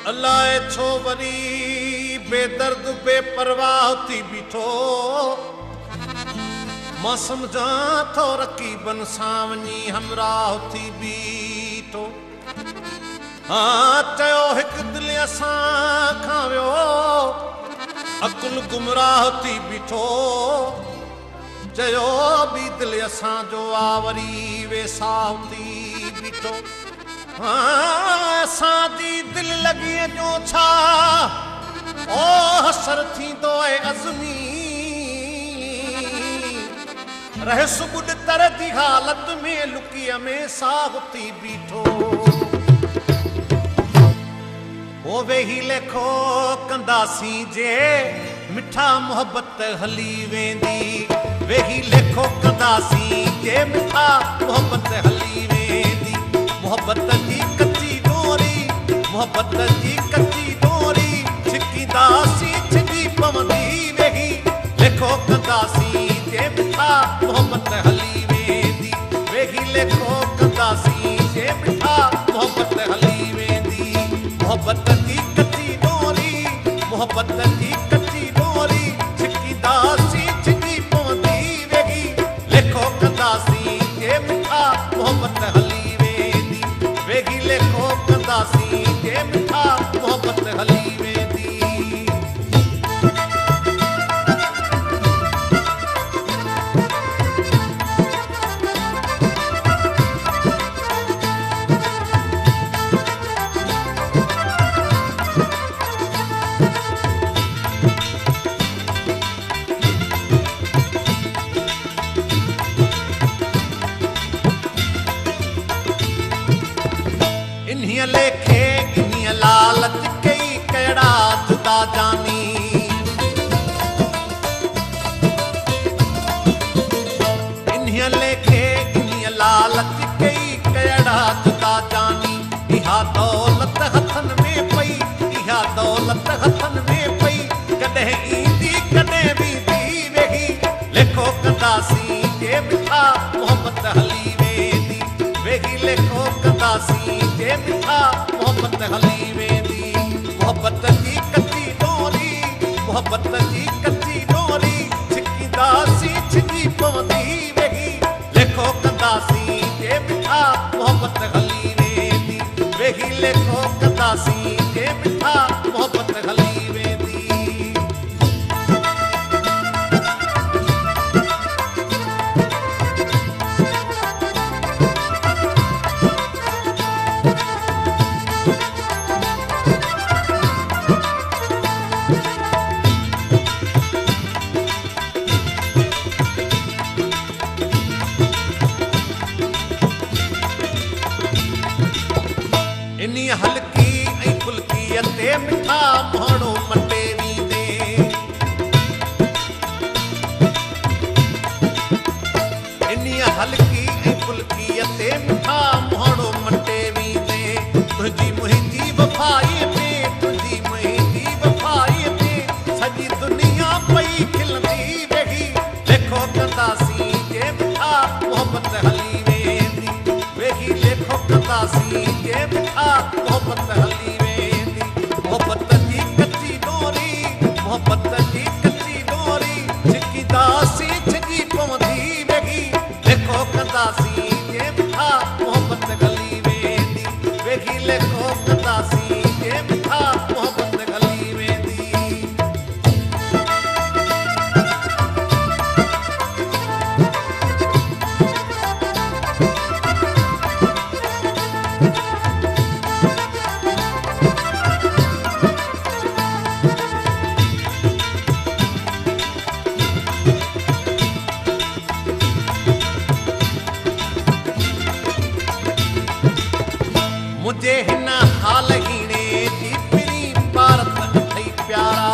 अलाए छो वरी बेदर्द बेपरवाह थी बीठो। मां सम्झा थो रकीबन सां वञी हमराह थी बीठो। हाँ चयो हिकु दिलि असां खां वियो अकुल गुमराह थी बीठो। चयो बि दिलि असांजो आवरी वेसाह थी बीठो। हाँ असांजी दिलि लॻी जो छा ओ हसर थींदो आहे अज़मी। रह सुबुह तर जी हालत में लुकीअ में साह थी बीठो। ओ वेही लेखो कंदासीं जे मिठा मोहब्बत हली वेंदी। वेही लेखो कंदासीं जे मिठा मोहब्बत हली वेंदी। मोहब्बत जी कच्ची डोरी मोहब्बत जी कच्ची डोरी छिकींदासीं छिकी पवंदी। वेही लेखो कंदासीं जे मिठा मोहब्बत हली वेंदी। वेही लेखो कंदासीं जे मिठा मोहब्बत हली वेंदी। मोहब्बत जी कच्ची डोरी मोहब्बत जी कच्ची डोरी छिकींदासीं छिकी पवंदी। वेही लेखो कंदासीं जे मिठा मोहब्बत हली वेंदी। वेही लेखो कंदासीं जे मिठा मोहब्बत हली वेंदी। इन्हीअ लेखे इन्हीअ लालच कई कहिड़ा जुदा जानी। इन्हीअ लेखे इन्हीअ लालच कई कहिड़ा जुदा जानी। इहा दौलत हथन में पई इहा दौलत हथन में पई कॾहिं ईंदी कॾहिं वेंदी। वेही लेखो कंदासीं जे मिठा मोहब्बत हली वेंदी। वेही लेखो कंदासीं जे मिठा मोहब्बत हली वेंदी। मोहब्बत जी कच्ची डोरी मोहब्बत जी कच्ची डोरी छिकींदासीं छिकी पवंदी। वेही लेखो कंदासीं जे मिठा मोहब्बत हली वेंदी। वेही लेखो कंदासीं जे मिठा मोहब्बत हली वेंदी। इन्ही हल्की ऐं फुल्कीअ ते मिठा माण्हू मटे वेंदे। इन्ही हल्की ऐं फुल्कीअ ते मिठा माण्हू मटे वेंदे। तुंहिंजी मुंहिंजी वफ़ाई में तुंहिंजी मुंहिंजी वफ़ाई में सॼी दुनिया पई खिलंदी। वेही लेखो कंदासीं जे मिठा मोहब्बत हली वेंदी। वेही लेखो कंदासीं जे मिठा मोहब्बत हली वेंदी। मोहब्बत जी कच्ची डोरी मोहब्बत जी कच्ची डोरी छिकींदासीं छिकी पवंदी। वेही लेखो कंदासीं जे मिठा मोहब्बत हली वेंदी। वेही लेखो कंदासीं जे मिठा मोहब्बत हली वेंदी। मुझे हिन हाल हीणे जी पिरी भारत अथई प्यारा।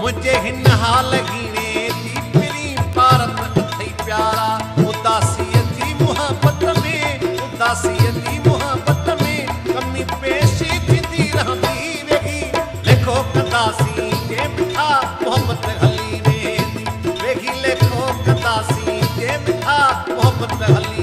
मुझे हिन हाल हीणे जी पिरी भारत अथई प्यारा। उदासीअ जी मोहब्बत में उदासीअ जी मोहब्बत में कमी पेशी थींदी रहंदी। वेही लेखो कंदासीं जे मिठा मोहब्बत हली वेंदी। वेही लेखो कंदासीं जे मिठा मोहब्बत हली